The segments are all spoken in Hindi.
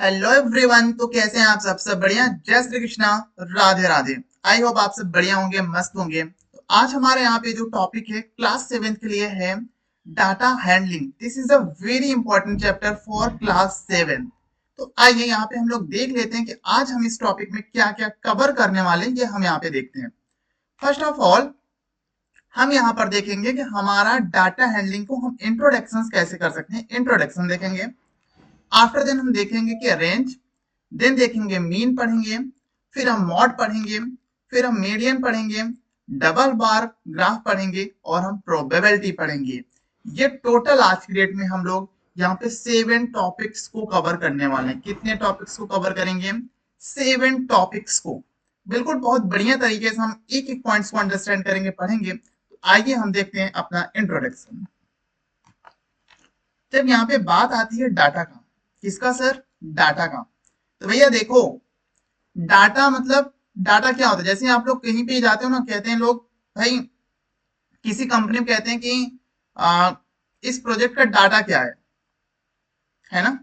Hello everyone. तो कैसे हैं आप सब बढ़िया। जय श्री कृष्णा। राधे राधे। आई होप आप सब बढ़िया होंगे, मस्त होंगे। तो आज हमारे यहाँ पे जो टॉपिक है क्लास 7th के लिए है data handling. This is a very important chapter for class 7। तो आइए यहाँ पे हम लोग देख लेते हैं कि आज हम इस टॉपिक में क्या क्या कवर करने वाले हैं, ये हम यहाँ पे देखते हैं। फर्स्ट ऑफ ऑल हम यहाँ पर देखेंगे कि हमारा डाटा हैंडलिंग को हम इंट्रोडक्शन कैसे कर सकते हैं। इंट्रोडक्शन देखेंगे। आफ्टर देन हम देखेंगे कि रेंज, देन देखेंगे मीन पढ़ेंगे, फिर हम मॉड पढ़ेंगे, फिर हम मीडियन पढ़ेंगे, डबल बार ग्राफ पढ़ेंगे और हम प्रोबेबिलिटी पढ़ेंगे। ये टोटल आज की डेट में हम लोग यहाँ पे 7 टॉपिक्स को कवर करने वाले हैं। कितने टॉपिक्स को कवर करेंगे? 7 टॉपिक्स को। बिल्कुल बहुत बढ़िया तरीके से हम एक एक पॉइंट्स को अंडरस्टैंड करेंगे, पढ़ेंगे। तो आइए हम देखते हैं अपना इंट्रोडक्शन। जब यहाँ पे बात आती है डाटा का, किसका सर? डाटा का। तो भैया देखो, डाटा मतलब डाटा क्या होता है? जैसे आप लोग कहीं पे जाते हो ना, कहते हैं लोग भाई, किसी कंपनी में कहते हैं कि इस प्रोजेक्ट का डाटा क्या है ना।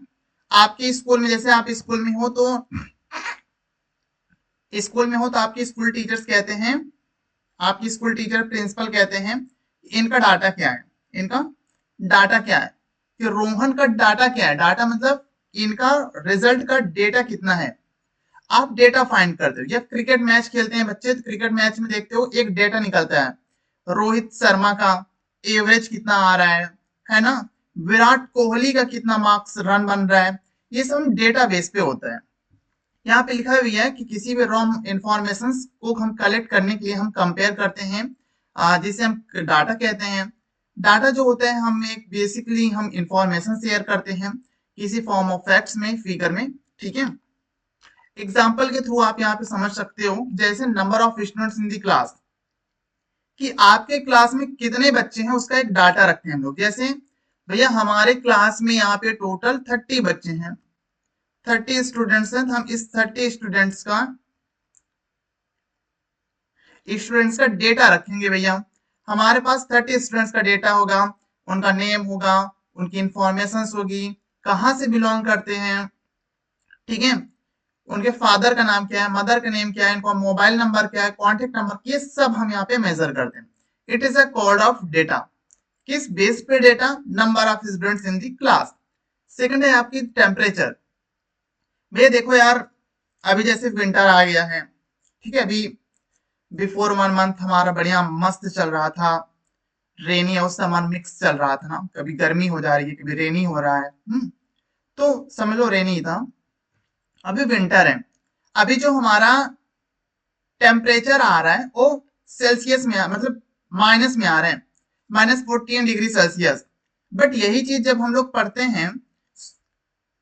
आपके स्कूल में, जैसे आप स्कूल में हो तो आपके स्कूल टीचर्स कहते हैं, आपकी स्कूल टीचर प्रिंसिपल कहते हैं इनका डाटा क्या है, इनका डाटा क्या है। कि रोहन का डाटा क्या है? डाटा मतलब इनका रिजल्ट का डेटा कितना है। आप डेटा फाइंड करते हो। या क्रिकेट मैच खेलते हैं बच्चे, तो क्रिकेट मैच में देखते हो एक डेटा निकलता है रोहित शर्मा का एवरेज कितना आ रहा है ना। विराट कोहली का कितना मार्क्स रन बन रहा है। ये सब डेटा बेस पे होता है। यहाँ पे लिखा हुआ है कि किसी भी रॉ इंफॉर्मेशन को हम कलेक्ट करने के लिए हम कंपेयर करते हैं, जिसे हम डाटा कहते हैं। डाटा जो होता है, हम एक बेसिकली हम इंफॉर्मेशन शेयर करते हैं किसी फॉर्म ऑफ फैक्ट्स में, फिगर में। ठीक है। एग्जाम्पल के थ्रू आप यहाँ पे समझ सकते हो, जैसे number of students in the class, कि आपके क्लास में कितने बच्चे हैं उसका एक डाटा रखते हैं हम लोग। जैसे भैया हमारे क्लास में यहाँ पे टोटल 30 बच्चे हैं, 30 स्टूडेंट्स हैं। तो हम इस 30 स्टूडेंट्स का डेटा रखेंगे भैया। हमारे पास 30 स्टूडेंट्स का डेटा होगा, उनका नेम होगा, उनकी इंफॉर्मेशन होगी, कहाँ से बिलोंग करते हैं। ठीक है। उनके फादर का नाम क्या है, मदर का नेम क्या है, इनका मोबाइल नंबर क्या है, कॉन्टेक्ट नंबर, ये सब हम यहाँ पे मेजर करते हैं। It is a called off data. किस बेस पे data? Number of students in the class. Second है आपकी टेम्परेचर। भैया देखो यार, अभी जैसे विंटर आ गया है, ठीक है। अभी बिफोर 1 मंथ हमारा बढ़िया मस्त चल रहा था, रेनी और समर मिक्स चल रहा था ना। कभी गर्मी हो जा रही है, कभी रेनी हो रहा है। तो समझ लो रेनी था। अभी विंटर है। अभी जो हमारा टेम्परेचर आ रहा है वो सेल्सियस में मतलब माइनस में आ रहे हैं, -14 डिग्री सेल्सियस। बट यही चीज जब हम लोग पढ़ते हैं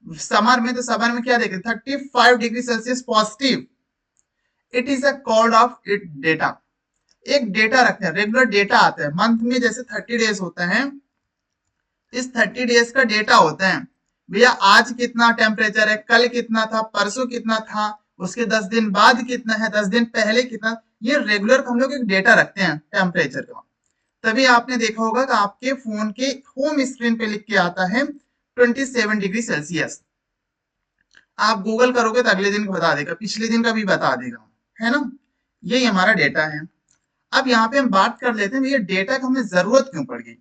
समर में, तो समर में क्या देखे? 35 degree Celsius positive. It is a called off it data. एक डेटा रखते हैं, रेगुलर डेटा आता है मंथ में। जैसे 30 डेज होता है, इस 30 डेज का डेटा होता है भैया। आज कितना टेम्परेचर है, कल कितना था, परसों कितना था, उसके 10 दिन बाद कितना है, 10 दिन पहले कितना। ये रेगुलर हम लोग एक डेटा रखते हैं टेम्परेचर का। तभी आपने देखा होगा कि आपके फोन के होम स्क्रीन पे लिख के आता है 27 डिग्री सेल्सियस। आप गूगल करोगे तो अगले दिन का बता देगा, पिछले दिन का भी बता देगा, है ना। यही हमारा डेटा है। अब यहाँ पे हम बात कर लेते हैं, ये डेटा की हमें जरूरत क्यों पड़ गई?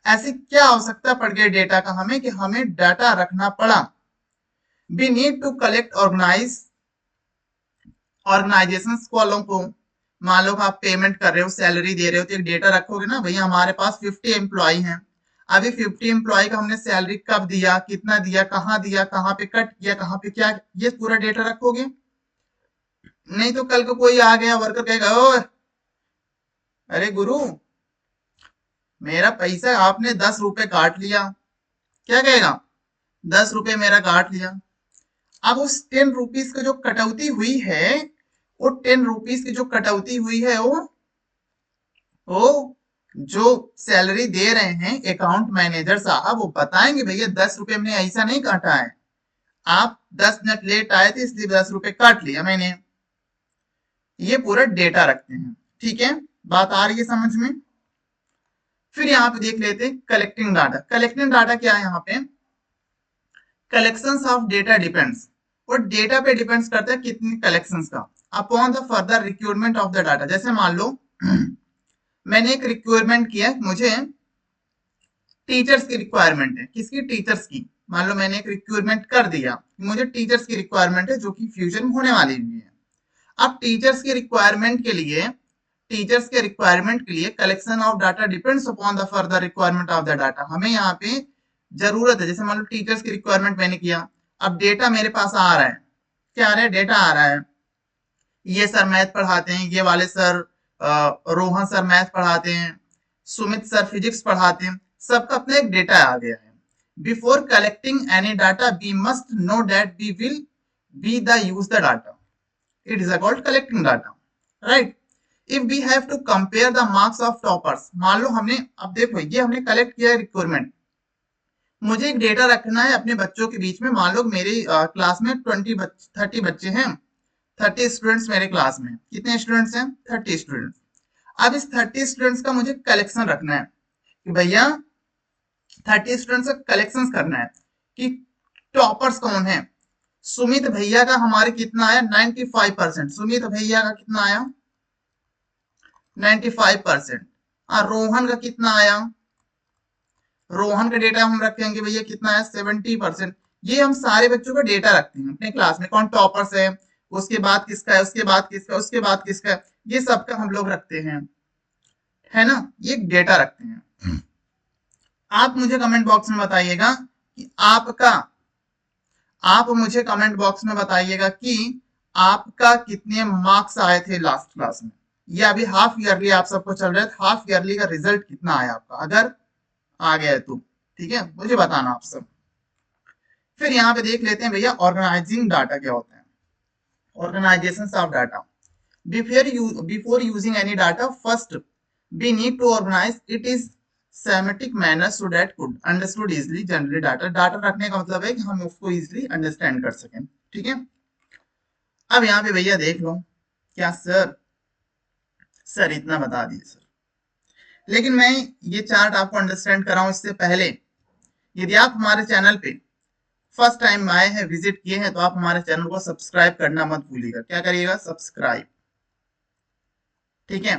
ऐसी क्या आवश्यकता पड़ गई डेटा का हमें कि हमें डाटा रखना पड़ा? We need to collect organize organization वालों को। मान लो आप पेमेंट कर रहे हो, सैलरी दे रहे हो, तो एक डेटा रखोगे ना भैया। हमारे पास 50 एम्प्लॉय हैं, अभी 50 एम्प्लॉय का हमने सैलरी कब दिया, कितना दिया, कहाँ पे कट किया, कहाँ पे क्या, ये पूरा डेटा रखोगे। नहीं तो कल को कोई आ गया वर्कर कहेगा, ओ अरे गुरु, मेरा पैसा आपने 10 रुपए काट लिया। क्या कहेगा? 10 रुपए मेरा काट लिया। अब उस 10 रुपीज की जो कटौती हुई है, वो 10 रुपीज की जो कटौती हुई है, वो जो सैलरी दे रहे हैं अकाउंट मैनेजर साहब, वो बताएंगे भैया 10 रुपए मैंने ऐसा नहीं काटा है, आप 10 मिनट लेट आए थे इसलिए 10 रुपए काट लिया मैंने। ये पूरा डेटा रखते हैं। ठीक है, बात आ रही है समझ में। फिर यहाँ पे देख लेते हैं कलेक्टिंग डाटा। कलेक्टिंग डाटा क्या है यहाँ पे? कलेक्शंस ऑफ डेटा डिपेंड्स, और डेटा पे डिपेंड्स करता है कितनी कलेक्शंस का, upon the further requirement of the data. जैसे मान लो मैंने एक रिक्वायरमेंट किया, मुझे टीचर्स की रिक्वायरमेंट है, किसकी, टीचर्स की। मान लो मैंने एक रिक्वायरमेंट कर दिया, मुझे टीचर्स की रिक्वायरमेंट है जो कि फ्यूचर में होने वाली भी है। अब टीचर्स के रिक्वायरमेंट के लिए collection of data depends upon the further requirement of the data. हमें यहाँ पे जरूरत है, जैसे मान लो टीचर्स की रिक्वायरमेंट मैंने किया, अब डेटा मेरे पास आ रहा है, क्या आ रहा है, डेटा आ रहा है, ये सर मैथ पढ़ाते हैं, ये वाले सर रोहन सर मैथ पढ़ाते हैं, सुमित सर फिजिक्स पढ़ाते हैं, सबका अपना एक डेटा आ गया है। Before collecting any data we must know that we will be the use the data, it is called collecting data, right. If we have to compare the marks of toppers, मान लो हमने, अब देखो ये हमने कलेक्ट किया है रिक्वायरमेंट, मुझे एक डेटा रखना है अपने बच्चों के बीच में। मान लो मेरी क्लास में 30 बच्चे हैं, 30 स्टूडेंट्स मेरे क्लास में, कितने स्टूडेंट्स हैं, 30 स्टूडेंट्स। अब इस 30 स्टूडेंट्स का मुझे कलेक्शन रखना है कि भैया 30 स्टूडेंट्स का कलेक्शन करना है कि टॉपर्स कौन है। सुमित भैया का हमारे कितना आया, 95%। सुमित भैया का कितना आया, 95%। रोहन का कितना आया, रोहन का डेटा हम रखेंगे भैया कितना है, 70%। ये हम सारे बच्चों का डेटा रखते हैं अपने क्लास में, कौन टॉपर्स है, उसके बाद किसका है, उसके बाद किसका, उसके बाद किसका है, ये सबका हम लोग रखते हैं, है ना, ये डेटा रखते हैं। आप मुझे कमेंट बॉक्स में बताइएगा कि आप मुझे कमेंट बॉक्स में बताइएगा कि आपका कितने मार्क्स आए थे लास्ट क्लास में। ये अभी हाफ ईयरली आप सबको चल रहा है, हाफ ईयरली का रिजल्ट कितना आया आपका, अगर आ गया है तो ठीक है, मुझे बताना आप सब। फिर यहाँ पे देख लेते हैं भैया ऑर्गेनाइजिंग डाटा क्या होता है, organization of data. Before using any data first we need to organize it is semantic manner so that could understood easily generally data रखने का मतलब है कि हम उसको easily अंडरस्टैंड कर सकें, ठीक है। अब यहाँ पे भैया देख लो, क्या सर इतना बता दिए सर, लेकिन मैं ये चार्ट आपको अंडरस्टैंड कराऊं इससे पहले, यदि आप हमारे चैनल पे फर्स्ट टाइम आए हैं, विजिट किए हैं, तो आप हमारे चैनल को सब्सक्राइब करना मत भूलिएगा। क्या करिएगा, सब्सक्राइब, ठीक है।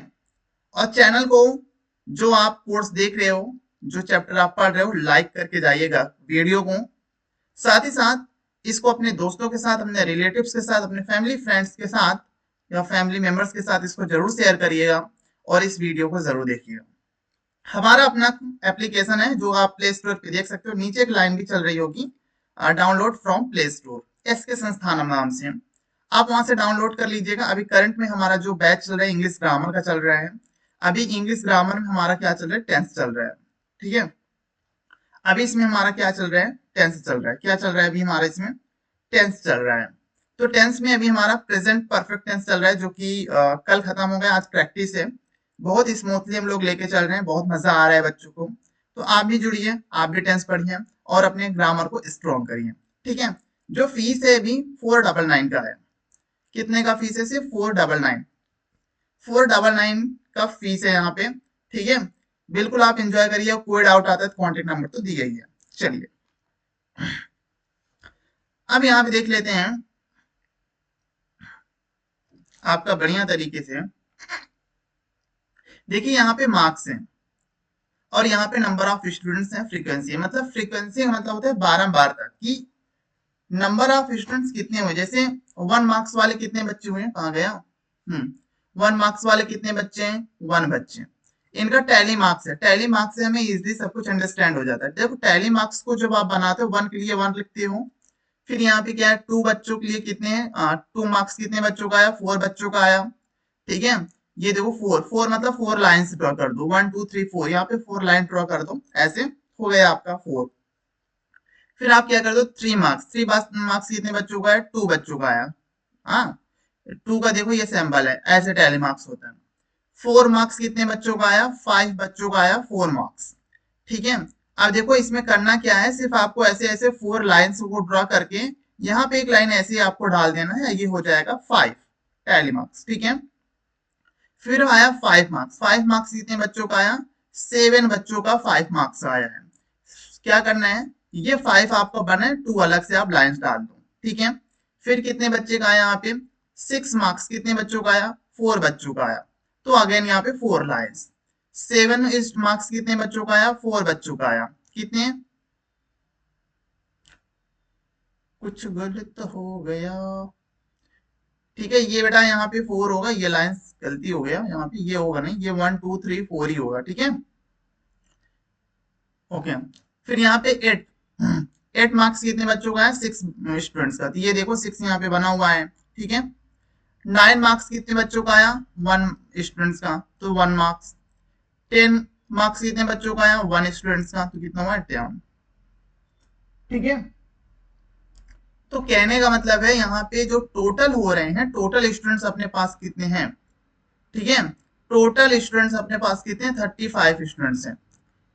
और चैनल को, जो आप कोर्स देख रहे हो, जो चैप्टर आप पढ़ रहे हो, लाइक करके जाइएगा वीडियो को। साथ ही साथ इसको अपने दोस्तों के साथ, अपने रिलेटिव्स के साथ, अपने फैमिली फ्रेंड्स के साथ या फैमिली मेंबर्स के साथ इसको जरूर शेयर करिएगा और इस वीडियो को जरूर देखिएगा। हमारा अपना एप्लीकेशन है जो आप प्ले स्टोर पे देख सकते हो, नीचे एक लाइन भी चल रही होगी, download from play store, SK संस्थान नाम से, आप वहां से डाउनलोड कर लीजिएगा। अभी करंट में हमारा जो बैच चल रहा है इंग्लिश ग्रामर का चल रहा है, अभी इंग्लिश ग्रामर में हमारा क्या चल रहा है, टेंस चल रहा है, ठीक है। अभी इसमें हमारा क्या चल रहा है, टेंस चल रहा है, क्या चल रहा है अभी हमारा इसमें, टेंस चल रहा है। तो टेंस में अभी हमारा प्रेजेंट परफेक्ट टेंस चल रहा है, जो कि कल खत्म हो गया, आज प्रैक्टिस है, बहुत स्मूथली हम लोग लेके चल रहे हैं, बहुत मजा आ रहा है बच्चों को। तो आप भी जुड़िए, आप भी टेंस पढ़िए और अपने ग्रामर को स्ट्रॉन्ग करिए, ठीक है। जो फीस है अभी 499 का है, कितने का फीस है, सिर्फ 499 का फीस है यहाँ पे, ठीक है। बिल्कुल आप एंजॉय करिए, कोई डाउट आता है तो कॉन्टेक्ट नंबर तो दिया ही है। चलिए अब यहाँ पे देख लेते हैं आपका बढ़िया तरीके से, देखिए यहाँ पे मार्क्स हैं और यहाँ पे नंबर ऑफ स्टूडेंट्स हैं, फ्रीक्वेंसी है, मतलब फ्रीक्वेंसी का मतलब होता है बारंबार तक कि नंबर ऑफ स्टूडेंट्स कितने हुए। जैसे 1 मार्क्स वाले कितने बच्चे हुए, कहाँ गया, 1 मार्क्स वाले कितने बच्चे हैं, 1 बच्चे। इनका टैली मार्क्स है, टैली मार्क्स से हमें इजीली सब कुछ अंडरस्टैंड हो जाता है। देखो टैली मार्क्स को जब आप बनाते हो 1 के लिए 1 लिखते हो, फिर यहाँ पे क्या है, 2 बच्चों के लिए कितने हैं, 2 मार्क्स कितने बच्चों का आया, 4 बच्चों का आया, ठीक है। ये देखो 4 मतलब 4 लाइन्स ड्रॉ कर दो, 1 2 3 4, यहाँ पे 4 लाइन ड्रॉ कर दो, ऐसे हो गया आपका 4। फिर आप क्या कर दो, 3 मार्क्स, 3 मार्क्स कितने बच्चों का है, 2 बच्चों का आया, हाँ 2 का देखो ये सैंपल है, ऐसे टैली मार्क्स होता है। 4 मार्क्स कितने बच्चों का आया, 5 बच्चों का आया 4 मार्क्स, ठीक है। अब देखो इसमें करना क्या है, सिर्फ आपको ऐसे ऐसे 4 लाइन्स को ड्रॉ करके यहाँ पे एक लाइन ऐसे आपको डाल देना है, ये हो जाएगा 5 टैली मार्क्स, ठीक है। फिर आया 5 मार्क्स, 5 मार्क्स कितने बच्चों का आया, 7 बच्चों का 5 मार्क्स आया है। क्या करना है, ये 5 आपका बना है, 2 अलग से आप लाइंस डाल दो, ठीक है। फिर कितने बच्चे का आया यहाँ पे 6 मार्क्स, कितने बच्चों का आया 4 बच्चों का आया, तो अगेन यहाँ पे 4 लाइंस। 7 इस मार्क्स कितने बच्चों का आया 4 बच्चों का आया, कितने, कुछ गलत हो गया, ठीक है। ये बेटा यहाँ पे 4 होगा, ये लाइंस गलती हो गया, यहाँ पे ये होगा नहीं, ये 1 2 3 4 ही होगा, ठीक है। ओके, फिर यहाँ पे 8 8 मार्क्स कितने बच्चों का है 6 स्टूडेंट्स का, तो ये देखो 6 यहाँ पे बना हुआ है, ठीक है। 9 मार्क्स कितने बच्चों का आया 1 स्टूडेंट्स का, तो 1 मार्क्स। 10 मार्क्स कितने बच्चों का आया 1 स्टूडेंट्स का, तो कितना हुआ 10, ठीक है। तो कहने का मतलब है यहाँ पे जो टोटल हो रहे हैं, टोटल स्टूडेंट्स अपने पास कितने हैं, ठीक है। टोटल स्टूडेंट्स अपने पास कितने 35 स्टूडेंट्स हैं।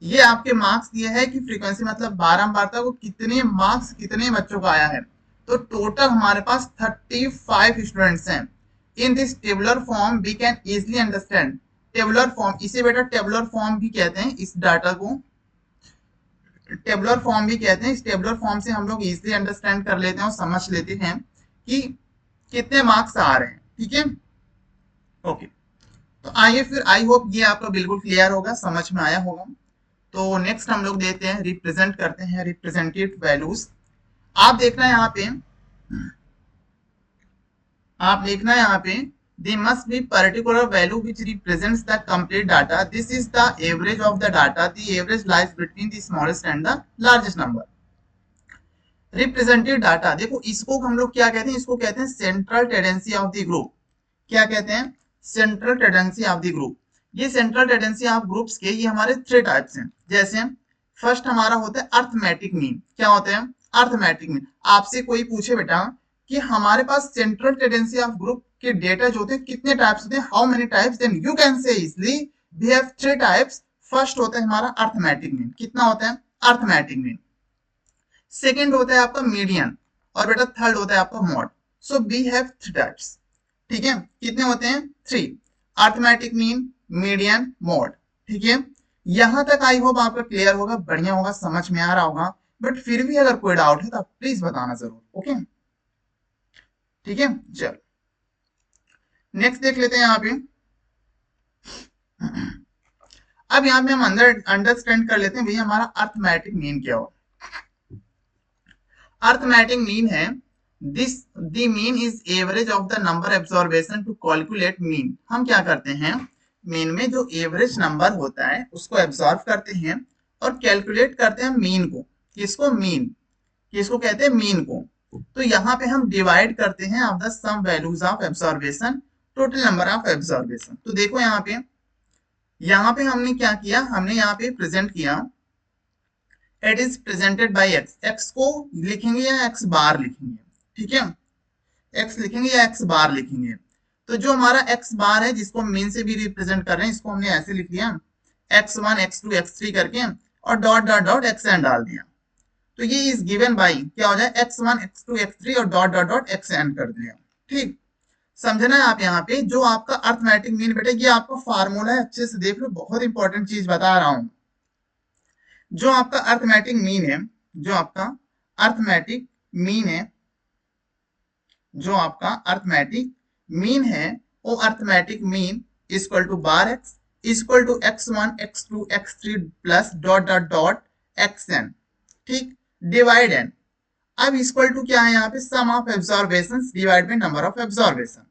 ये आपके मार्क्स दिए है कि फ्रीक्वेंसी मतलब बारंबारता को कितने मार्क्स कितने बच्चों का आया है, तो टोटल हमारे पास 35 स्टूडेंट्स हैं। In this tabular form we can easily understand, tabular form, इसे बेटा टेबुलर फॉर्म भी कहते हैं, इस डाटा को टेबुलर फॉर्म भी कहते हैं। इस टेबुलर फॉर्म से हम लोग इजिली अंडरस्टैंड कर लेते हैं और समझ लेते हैं कि कितने मार्क्स आ रहे हैं, ठीक है। ओके, तो आइए फिर, आई होप ये आपका बिल्कुल क्लियर होगा, समझ में आया होगा। तो नेक्स्ट हम लोग देते हैं, रिप्रेजेंट करते हैं रिप्रेजेंटेटिव वैल्यूज। आप देखना है यहाँ पे, आप देखना है यहाँ पे, they must be particular value which represents the complete data, this is the average of the data, the average lies between the smallest and the largest number. Representative data, देखो इसको हम लोग क्या कहते हैं, इसको कहते हैं central tendency of the group. क्या कहते हैं, central tendency of the group. ये सेंट्रल टेंडेंसी ऑफ ग्रुप्स के ये हमारे 3 टाइप्स हैं। जैसे फर्स्ट हमारा होता है अर्थमेटिक मीन। क्या होता है अर्थमेटिक मीन। आपसे कोई पूछे बेटा कि हमारे पास सेंट्रल टेंडेंसी ऑफ ग्रुप के डेटा जो होते हैं कितने टाइप्स होते हैं, how many types, then you can say easily we have 3 types. First होता है हमारा अर्थमेटिक मीन, कितना होता है अर्थमेटिक मीन। सेकेंड होता है आपका मीडियन, और बेटा थर्ड होता है आपका mode. So we have 3 types, ठीक है। कितने होते हैं 3, अर्थमेटिक मीन, मीडियन, मॉड, ठीक है। यहां तक आई होप आपका क्लियर होगा, बढ़िया होगा, समझ में आ रहा होगा। बट फिर भी अगर कोई डाउट है तो आप प्लीज बताना जरूर, ओके, ठीक है। चलो नेक्स्ट देख लेते हैं यहाँ पे। अब यहाँ पे हम अंडरस्टैंड कर लेते हैं भैया हमारा अर्थमेटिक मीन क्या हो। अर्थमेटिक मीन है this the mean is average of the number observation to calculate mean. हम क्या करते हैं, मीन में जो एवरेज नंबर होता है उसको एब्जॉर्व करते हैं और कैलकुलेट करते हैं मीन को। किसको, मीन, किसको कहते हैं मीन को। तो यहाँ पे हम डिवाइड करते हैं of the sum values of observation, total number of observation. तो देखो यहाँ पे हमने क्या किया, हमने यहाँ पे प्रेजेंट किया it is presented by x. X को लिखेंगे या एक्स बार लिखेंगे, ठीक है, एक्स लिखेंगे या एक्स बार लिखेंगे। तो जो हमारा एक्स बार है जिसको मीन से भी रिप्रेजेंट कर रहे हैं, इसको हमने ऐसे लिख लिया x1 x2 x3 करके और डॉट डॉट डॉट xn डाल दिया। तो ये इज गिवन बाय क्या हो जाए x1 x2 x3 और डॉट डॉट डॉट xn कर दिया, ठीक। समझना है आप यहाँ पे जो आपका अर्थमेटिक मीन बेटा ये आपका फार्मूला है, अच्छे से देख लो, बहुत इंपॉर्टेंट चीज बता रहा हूं। जो आपका अर्थमेटिक मीन है, जो आपका अर्थमेटिक मीन है, जो आपका अर्थमेटिक मीन है, वो arithmetic mean equal to bar X equal to x1 x2 x3 plus dot dot dot xn, ठीक, डिवाइड एन। अब इक्वल टू क्या है यहाँ पे, sum of observations divide by number of observation,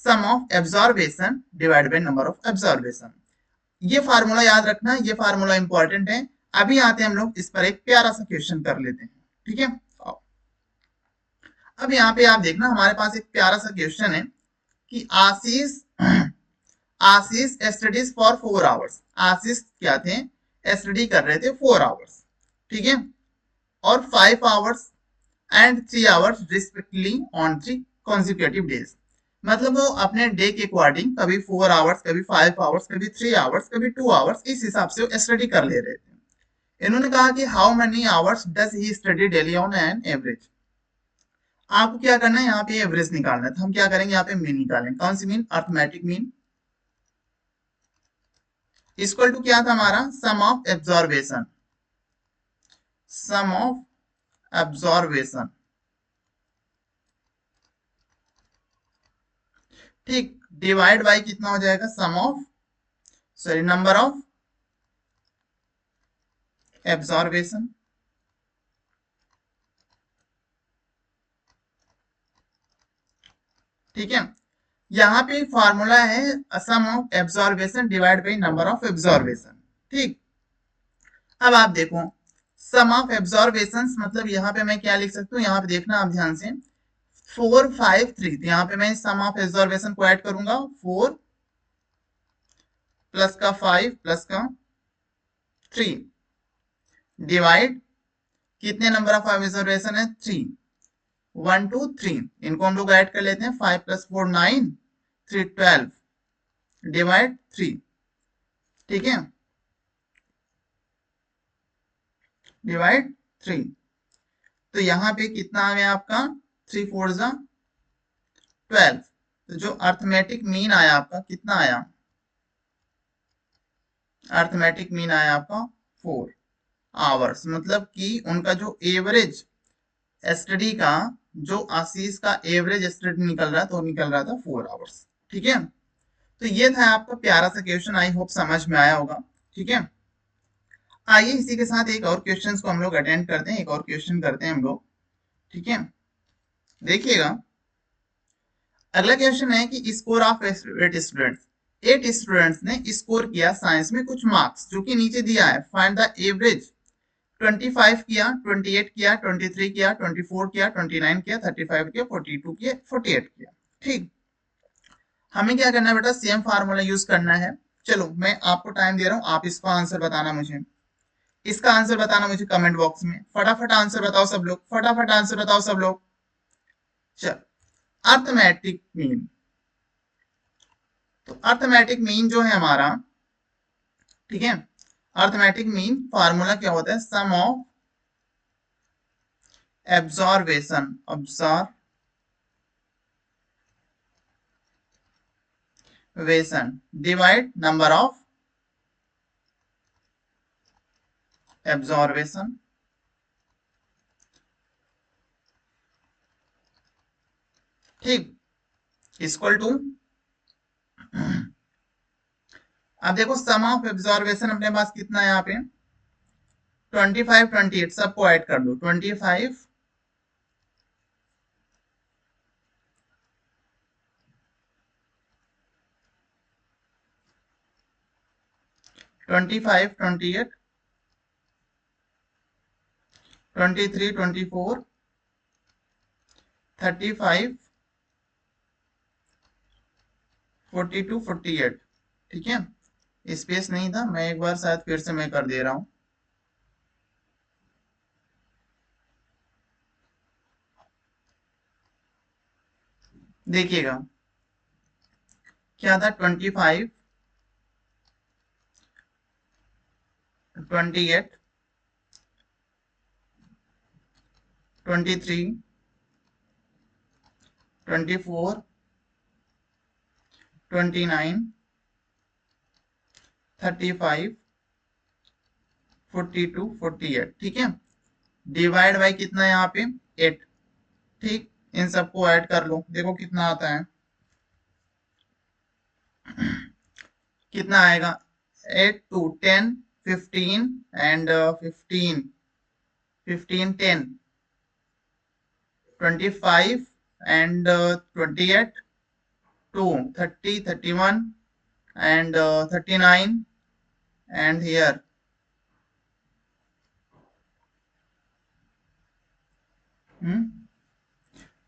sum of observation divide by number of observation. ये फार्मूला याद रखना, ये फार्मूला इंपॉर्टेंट है। अभी आते हैं हम लोग इस पर एक प्यारा सा क्वेश्चन कर लेते हैं, ठीक है। अब यहाँ पे आप देखना हमारे पास एक प्यारा सा क्वेश्चन है कि आशीष आशीष स्टडीज फॉर 4 आवर्स। आशीष क्या थे, स्टडी कर रहे थे 4 आवर्स, ठीक है, और 5 hours and 3 hours respectively on 3 consecutive days. मतलब वो अपने डे के अकॉर्डिंग कभी 4 आवर्स, कभी 5 आवर्स, कभी 3 आवर्स, कभी 2 आवर्स, इस हिसाब से वो स्टडी कर ले रहे थे। इन्होंने कहा कि how many hours does he study daily on an average. आपको क्या करना है, यहाँ पे एवरेज निकालना है। तो हम क्या करेंगे, यहाँ पे मीन निकालेंगे। कौन सी mean, arithmetic mean equal to क्या था हमारा, sum of observation, sum of observation, ठीक, डिवाइड बाय कितना हो जाएगा, sum of, sorry, number of observation, ठीक है। यहाँ पे फॉर्मूला है sum of observation divide by number of observation, ठीक। अब आप देखो सम ऑफ एब्जॉर्वेशन मतलब यहाँ पे मैं क्या लिख सकता हूँ, यहाँ पे देखना आप ध्यान से, 4 5 3, तो यहाँ पे मैं सम ऑफ एब्जॉर्वेशन को ऐड करूंगा, 4 प्लस का 5 प्लस का 3 डिवाइड, कितने नंबर ऑफ एब्जॉर्वेशन है, 3, 1 2 3, इनको हम लोग ऐड कर लेते हैं, 5 प्लस 4 9, 3 12 डिवाइड 3, ठीक है, डिवाइड 3। तो यहाँ पे कितना आ गया आपका, 3 4 जा 12, तो जो अर्थमेटिक मीन आया आपका कितना आया, अर्थमेटिक मीन आया आपका 4 आवर्स, मतलब कि उनका जो एवरेज स्टडी का, जो आशीष का एवरेज स्टडी निकल रहा था वो निकल रहा था 4 आवर्स, ठीक है। तो ये था आपका प्यारा सा क्वेश्चन, आई होप समझ में आया होगा, ठीक है। आइए इसी के साथ एक और क्वेश्चन को हम लोग अटेंड करते हैं, एक और क्वेश्चन करते हैं हम लोग, ठीक है। देखिएगा अगला क्वेश्चन है कि स्कोर ऑफ 8 स्टूडेंट्स, 8 स्टूडेंट्स ने स्कोर किया साइंस में कुछ मार्क्स, जो कि नीचे दिया है, फाइंड द एवरेज, 25 किया, 28 किया, 23 किया, 24 किया, 29 किया, 35 किया, 42 किया, 48 किया, ठीक। हमें क्या करना है बेटा, सेम फार्मूला यूज करना है। चलो मैं आपको टाइम दे रहा हूं, आप इसका आंसर बताना मुझे, इसका आंसर बताना मुझे कमेंट बॉक्स में, फटाफट आंसर बताओ सब लोग, फटाफट आंसर बताओ सब लोग। चल, अर्थमेटिक मीन, तो अर्थमेटिक मीन जो है हमारा, ठीक है, अर्थमेटिक मीन फार्मूला क्या होता है, sum of absorption, absorption divide number of observation, ठीक, इक्वल टू, अब देखो सम ऑफ एब्जॉर्वेशन अपने पास कितना है यहाँ पे, 25 28 सबको ऐड कर दो, 25 28 23 24 35 42 48, ठीक है। स्पेस नहीं था, मैं एक बार शायद फिर से मैं कर दे रहा हूं, देखिएगा क्या था, 25 28 23 24 29 35 42 48, ठीक है, डिवाइड बाय कितना है यहाँ पे 8, ठीक, इन सबको ऐड कर लो, देखो कितना आता है, कितना आएगा, 8 2 10 15 and 15 15 10 25 and 28 2 30 31 and 39 and here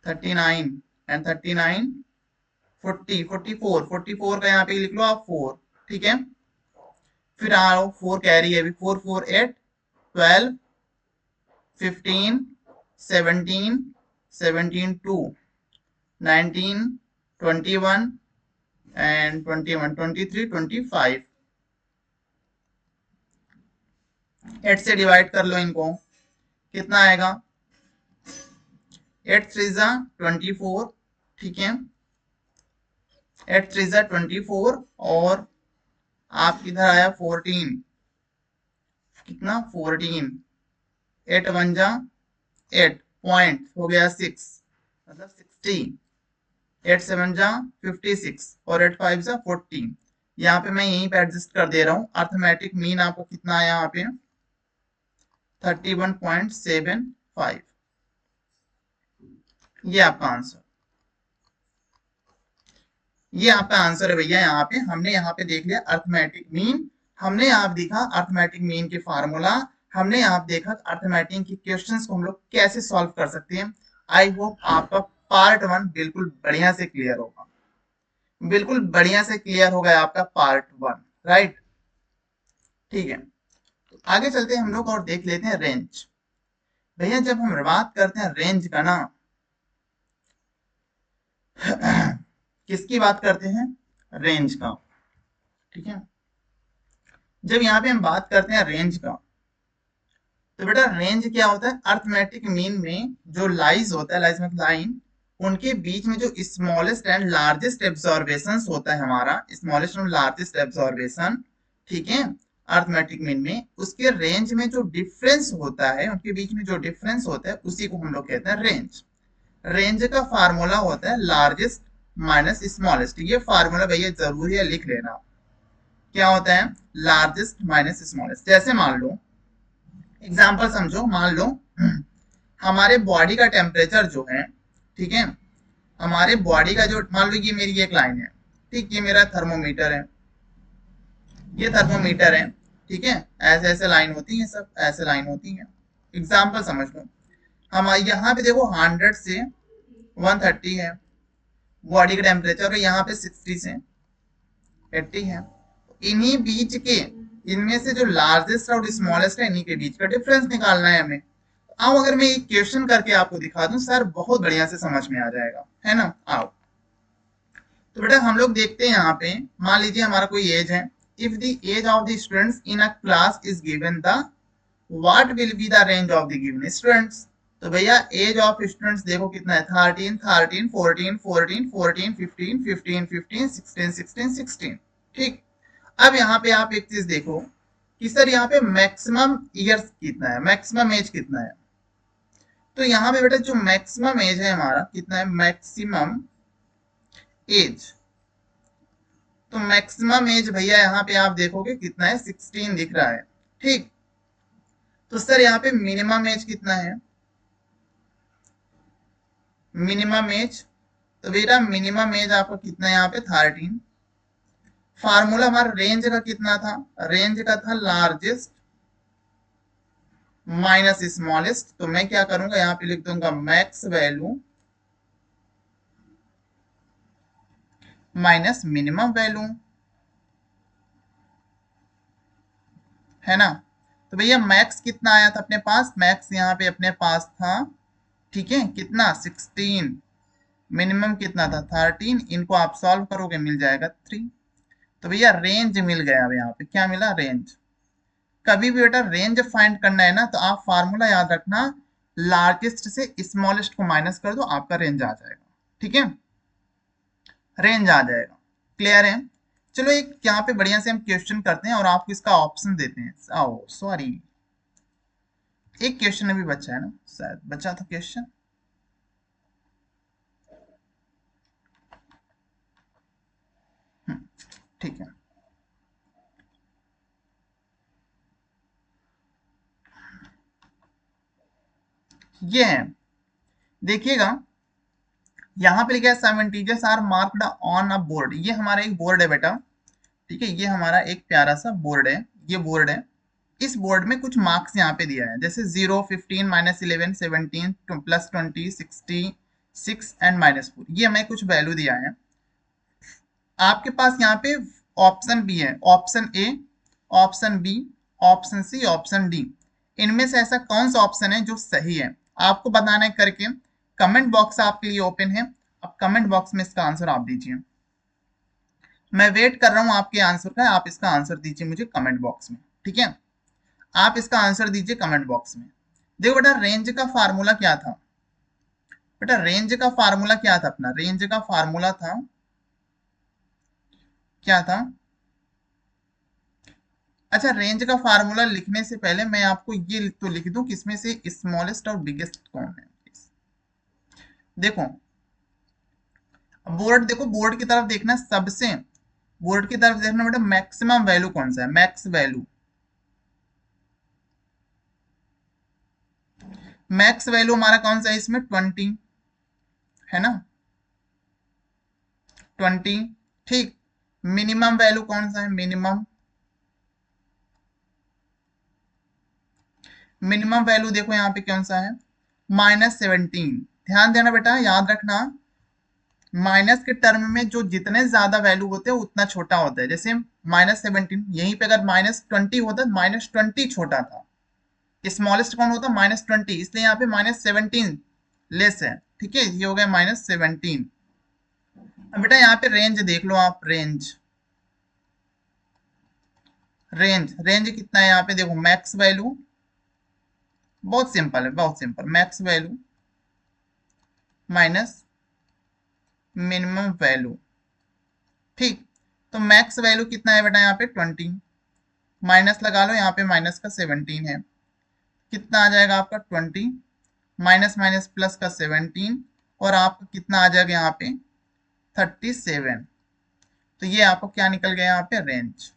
39 and 39 40 44 44 का यहाँ पे लिख लो आप 4, ठीक है। फिर आओ 4 कैरी है अभी, 4 4 8 12 15 17 17 2 19 21 and 21 23 25, 8 से डिवाइड कर लो इनको, कितना आएगा, 8 3 जा 24, ठीक है, 8 3 जा 24 और आप इधर आया 14, कितना 14, 8 1 जा 8 पॉइंट हो गया 6 मतलब 60, 8 7 जा 56 और 8 5 जा 40। यहाँ पे मैं यहीं पे एडजस्ट कर दे रहा हूँ। अर्थमेटिक मीन आपको कितना है यहाँ पे 31.75। ये आपका आंसर, ये आपका आंसर है भैया। यहाँ पे हमने यहाँ पे देख लिया अर्थमेटिक मीन, हमने यहाँ देखा अर्थमेटिक मीन के फार्मूला, हमने यहाँ देखा अर्थमेटिक के क्वेश्चंस को हम लोग कैसे सॉल्व कर सकते हैं। आई होप आपका पार्ट 1 बिल्कुल बढ़िया से क्लियर होगा, बिल्कुल बढ़िया से क्लियर होगा आपका पार्ट 1, राइट। ठीक है, तो आगे चलते हैं हम लोग और देख लेते हैं रेंज। भैया जब हम बात करते हैं रेंज का ना किसकी बात करते हैं, रेंज का। ठीक है, जब यहाँ पे हम बात करते हैं रेंज का, तो बेटा रेंज क्या होता है, अर्थमेटिक मीन में जो लाइज होता है, लाइज मतलब लाइन, उनके बीच में जो स्मॉलेस्ट एंड लार्जेस्ट एब्जॉर्बेशन होता है हमारा, स्मॉलेस्ट एंड लार्जेस्ट एब्जॉर्बेशन, ठीक है, अर्थमेटिक मीन में उसके रेंज में जो डिफरेंस होता है, उनके बीच में जो डिफरेंस होता है उसी को हम लोग कहते हैं रेंज। रेंज का फार्मूला होता है लार्जेस्ट माइनस स्मॉलेस्ट। ये फार्मूला भैया जरूरी है लिख लेना। क्या होता है, लार्जेस्ट माइनस स्मॉलेस्ट। जैसे मान लो एग्जांपल समझो, मान लो हमारे बॉडी का टेम्परेचर जो है, ठीक है, हमारे बॉडी का जो, मान लो ये मेरी एक लाइन है, ठीक, ये मेरा थर्मोमीटर है, ये थर्मोमीटर है, ठीक है, ऐसे ऐसे लाइन होती है, सब ऐसे लाइन होती है। एग्जांपल समझ लो, हम यहाँ पे देखो 100 से 130 है बॉडी का टेम्परेचर, और यहाँ पे 60 से 80 है। इन्हीं बीच के, इनमें से जो लार्जेस्ट और स्मॉलेस्ट है, इन्हीं के बीच का डिफरेंस निकालना है हमें। आओ अगर मैं एक क्वेश्चन करके आपको दिखा दूं सर, बहुत बढ़िया से समझ में आ जाएगा, है ना। आओ तो बेटा हम लोग देखते हैं यहाँ पे, मान लीजिए हमारा कोई एज है, if the age of the students in a class is given the what will be the range of the given students. तो भैया एज ऑफ स्टूडेंट्स देखो कितना है, 13 13 14 14 14 15 15 15 16 16 16। ठीक, अब यहाँ पे आप एक चीज देखो कि सर यहाँ पे मैक्सिमम ईयर्स कितना है, मैक्सिमम एज कितना है। तो यहाँ पे बेटा जो मैक्सिमम एज है हमारा कितना है, मैक्सिमम एज, तो मैक्सिमम एज भैया यहाँ पे आप देखोगे कितना है, 16 दिख रहा है। ठीक, तो सर यहाँ पे मिनिमम एज कितना है, मिनिमम एज, तो बेटा मिनिमम एज आपका कितना है यहाँ पे 13। फार्मूला हमारा रेंज का कितना था, रेंज का था लार्जेस्ट माइनस स्मॉलेस्ट। तो मैं क्या करूंगा यहाँ पे लिख दूंगा max value minus minimum value, है ना। तो भैया मैक्स कितना आया था अपने पास, मैक्स यहाँ पे अपने पास था, ठीक है, कितना 16, मिनिमम कितना था 13, इनको आप सॉल्व करोगे मिल जाएगा 3। तो भैया रेंज मिल गया, अब यहाँ पे क्या मिला, रेंज। कभी भी बेटा रेंज फाइंड करना है ना, तो आप फार्मूला याद रखना, लार्जेस्ट से स्मॉलेस्ट को माइनस कर दो, आपका रेंज आ जाएगा। ठीक है, रेंज आ जाएगा। क्लियर है। चलो एक यहाँ पे बढ़िया से हम क्वेश्चन करते हैं और आपको इसका ऑप्शन देते हैं। ओ सॉरी, एक क्वेश्चन अभी बचा है ना, शायद बचा था क्वेश्चन। ठीक है, ये है, देखिएगा यहाँ पे लिखा है 7 integers are marked on a board. ये हमारा एक बोर्ड है बेटा, ठीक है, ये हमारा एक प्यारा सा बोर्ड है, ये बोर्ड है। इस बोर्ड में कुछ मार्क्स यहाँ पे दिया है, जैसे 0 15 -11 17 +20 60 6 एंड -4, ये हमें कुछ वैल्यू दिया है। आपके पास यहाँ पे ऑप्शन बी है, option A, option B, option C, option D. इनमें से ऐसा कौन सा ऑप्शन है जो सही है, आपको बताना है करके। कमेंट बॉक्स आपके लिए ओपन है, अब कमेंट बॉक्स में इसका आंसर आप दीजिए। मैं वेट कर रहा हूं आपके आंसर का, आप इसका आंसर दीजिए मुझे कमेंट बॉक्स में। ठीक है, आप इसका आंसर दीजिए कमेंट बॉक्स में। देखो बेटा रेंज का फार्मूला क्या था, बेटा रेंज का फार्मूला क्या था अपना, रेंज का फार्मूला था, क्या था, अच्छा, रेंज का फार्मूला लिखने से पहले मैं आपको ये तो लिख दूं कि इसमें से स्मॉलेस्ट और बिगेस्ट कौन है। देखो बोर्ड, देखो बोर्ड की तरफ देखना, सबसे बोर्ड की तरफ देखना बेटा, मैक्सिमम वैल्यू कौन सा है, मैक्स वैल्यू। मैक्स वैल्यू हमारा कौन सा है इसमें, 20 है ना, 20। ठीक, मिनिमम वैल्यू कौन सा है, मिनिमम, मिनिमम वैल्यू देखो यहाँ पे कौन सा है, -17। ध्यान देना बेटा, याद रखना, माइनस के टर्म में जो जितने ज्यादा वैल्यू होते हैं उतना छोटा होता है। जैसे -17, यहीं पे अगर -20 होता तो -20 छोटा था, स्मॉलेस्ट कौन होता, -20, इसलिए यहाँ पे -17 लेस है। ठीक है, ये हो गया -17। अब बेटा यहाँ पे रेंज देख लो आप, रेंज, रेंज रेंज कितना है यहाँ पे, देखो मैक्स वैल्यू, बहुत सिंपल है, बहुत simple, max value minus minimum value. ठीक, तो मैक्स वैल्यू कितना है बेटा यहाँ पे 20, माइनस लगा लो, यहाँ पे माइनस का 17 है, कितना आ जाएगा आपका 20, माइनस माइनस प्लस का 17, और आपका कितना आ जाएगा यहाँ पे 37। तो ये आपको क्या निकल गया यहाँ पे, रेंज।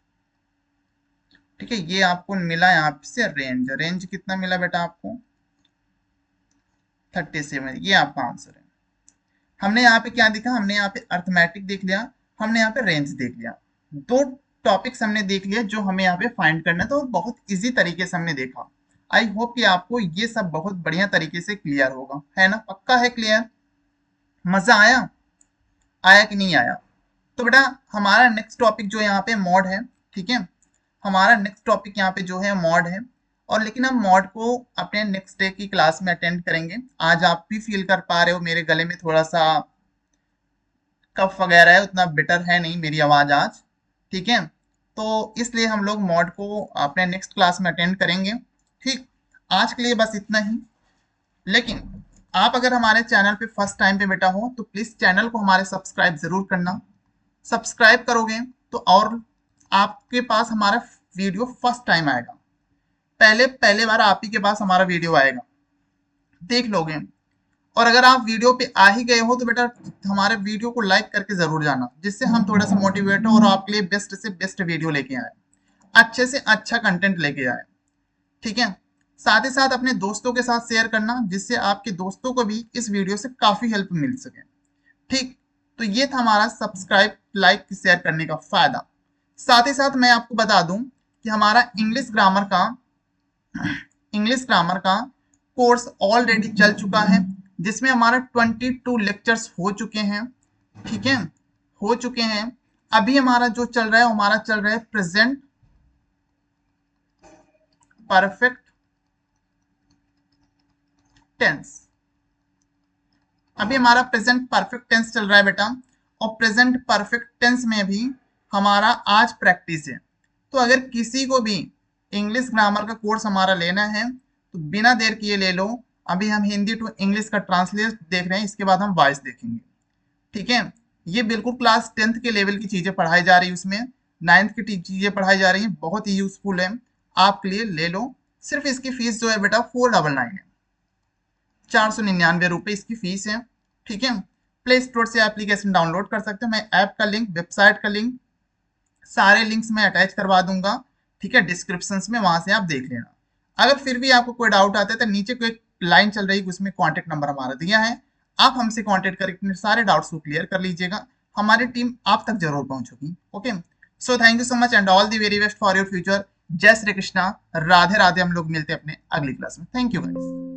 ठीक है, ये आपको मिला यहाँ से रेंज, रेंज कितना मिला बेटा आपको 37, ये आपका आंसर है। हमने यहाँ पे क्या देखा, हमने यहाँ पे अर्थमेटिक देख लिया, हमने यहाँ पे रेंज देख लिया, दो टॉपिक्स हमने देख लिया जो हमें यहाँ पे फाइंड करना था, और बहुत इजी तरीके से हमने देखा। आई होप कि आपको ये सब बहुत बढ़िया तरीके से क्लियर होगा, है ना, पक्का है क्लियर, मजा आया, आया कि नहीं आया। तो बेटा हमारा नेक्स्ट टॉपिक जो यहाँ पे मॉड है, ठीक है, हमारा नेक्स्ट टॉपिक यहाँ पे जो है मॉड है, और लेकिन हम मॉड को अपने नेक्स्ट डे की क्लास में अटेंड करेंगे। आज आप भी फील कर पा रहे हो मेरे गले में थोड़ा सा कफ वगैरह है, उतना बेटर है नहीं मेरी आवाज आज, ठीक है, तो इसलिए हम लोग मॉड को अपने नेक्स्ट क्लास में अटेंड करेंगे। ठीक, आज के लिए बस इतना ही। लेकिन आप अगर हमारे चैनल पे फर्स्ट टाइम पे बेटा हो तो प्लीज चैनल को हमारे सब्सक्राइब जरूर करना, सब्सक्राइब करोगे तो और आपके पास हमारा वीडियो फर्स्ट टाइम आएगा, पहले बार आप ही के पास हमारा वीडियो आएगा, देख लोगे। और अगर आप वीडियो पे आ ही गए हो तो बेटा हमारे वीडियो को लाइक करके जरूर जाना, जिससे हम थोड़ा सा मोटिवेट हो और आपके लिए बेस्ट से बेस्ट वीडियो लेके आए, अच्छे से अच्छा कंटेंट लेके आए। ठीक है, साथ ही साथ अपने दोस्तों के साथ शेयर करना, जिससे आपके दोस्तों को भी इस वीडियो से काफी हेल्प मिल सके। ठीक, तो ये था हमारा सब्सक्राइब लाइक शेयर करने का फायदा। साथ ही साथ मैं आपको बता दूं कि हमारा इंग्लिश ग्रामर का कोर्स ऑलरेडी चल चुका है, जिसमें हमारा 22 लेक्चर्स हो चुके हैं। ठीक है, हो चुके हैं। अभी हमारा जो चल रहा है, हमारा चल रहा है प्रेजेंट परफेक्ट टेंस। अभी हमारा प्रेजेंट परफेक्ट टेंस चल रहा है बेटा, और प्रेजेंट परफेक्ट टेंस में भी हमारा आज प्रैक्टिस है। तो अगर किसी को भी इंग्लिश ग्रामर का कोर्स हमारा लेना है तो बिना देर किए ले लो। अभी हम हिंदी टू इंग्लिश का ट्रांसलेट देख रहे हैं, इसके बाद हम वॉइस देखेंगे। ठीक है, ये बिल्कुल क्लास 10th के लेवल की चीजें पढ़ाई जा रही है, उसमें 9th की चीजें पढ़ाई जा रही हैं, बहुत ही यूजफुल है, आपके लिए ले लो। सिर्फ इसकी फीस जो है बेटा 499 है, 499 रुपए इसकी फीस है। ठीक है, प्ले स्टोर से एप्लीकेशन डाउनलोड कर सकते हो, मैं ऐप का लिंक, वेबसाइट का लिंक, सारे लिंक्स में अटैच करवा दूंगा। ठीक है, डिस्क्रिप्शन में, वहां से आप देख लेना। अगर फिर भी आपको कोई डाउट आता है तो नीचे कोई लाइन चल रही है, उसमें कॉन्टेक्ट नंबर हमारा दिया है, आप हमसे कॉन्टेक्ट करके अपने सारे डाउट्स को क्लियर कर लीजिएगा, हमारी टीम आप तक जरूर पहुंचेगी। Okay, so thank you so much and all the very best for your future. जय श्री कृष्णा, राधे राधे। हम लोग मिलते हैं अपने अगली क्लास में। Thank you guys.